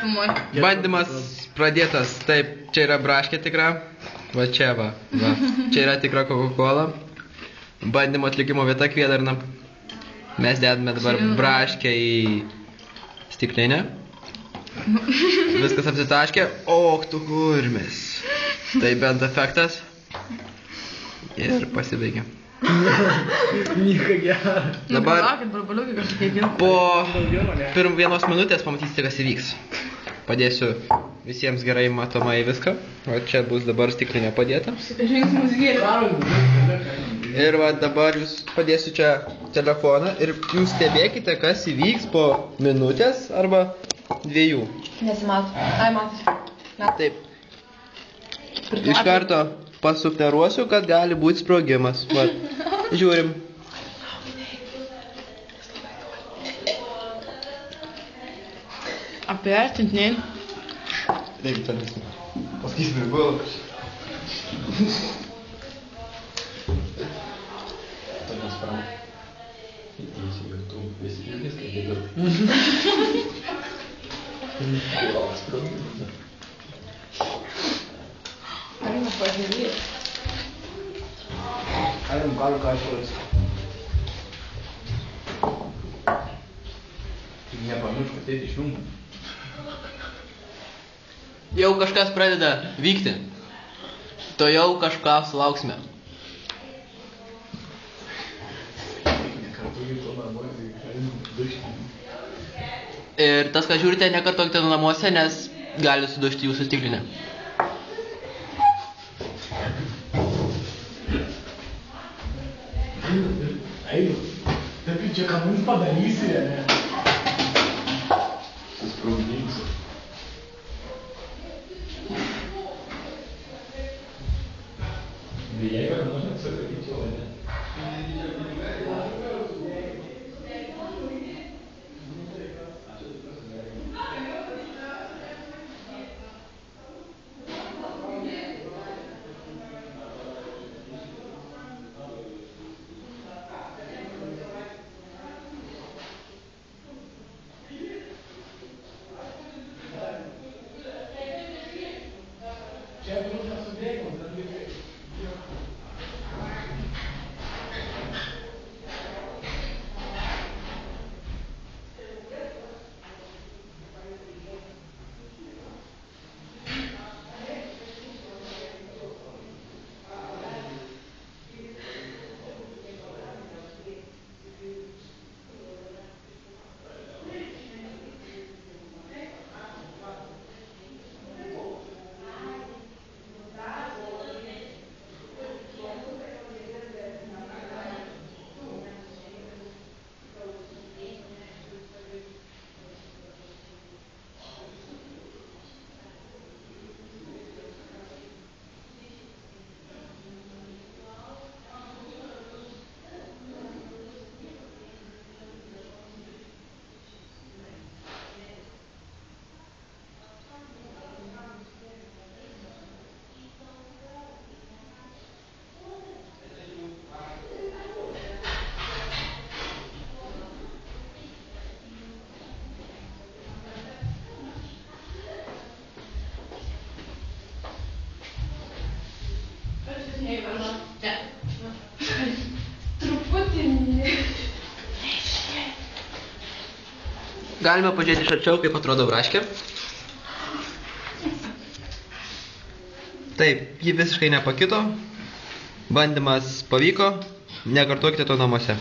filmuoju. Bandymas pradėtas. Taip, čia yra braškė tikra. Va čia va. Čia yra tikra Coca-Cola. Bandymo atlikimo vieta Kvėdarna. Mes dedame dabar braškę į stiklinę. Viskas apsitaškė. Ok, tu kurmis. Tai bent efektas. Ir pasibaigė. Nieko gero. Dabar Barbaliukai kažkokie gero. po vienos minutės pamatysite, kas įvyks. Padėsiu visiems gerai matomai viską. O čia bus dabar stiklinė padėta. Žingsmus gėlė. Ir va dabar jūs padėsiu čia telefoną ir jūs stebėkite, kas įvyks po minutės arba 2. Nesimato. Ai, matai. Taip. Iš karto pasufleruosiu, kad gali būti sprogimas. Va, žiūrim. Apie artintiniai. Reikia ten visi. Pasakysim ir buvo. Tokios sprama. Įteisiu YouTube visi ilgis, kai dėdu. Arima pažiūrėti. Arim galiu kažkas. Nepamiršk, kad tai išjungu. Jau kažkas pradeda vykti. To jau kažką sulauksime. Ir tas, ką žiūrite, nekartokite namuose, nes gali sudužti jūsų stiklinę. Ai, taip čia ką mums padarysi, ne? Susprogdinsiu. Jeigu ką nors atsidaryčiau, ne? Galime pažiūrėti iš arčiau, kaip atrodo braškė. Taip, ji visiškai nepakito. Bandymas pavyko. Nekartokite to namuose.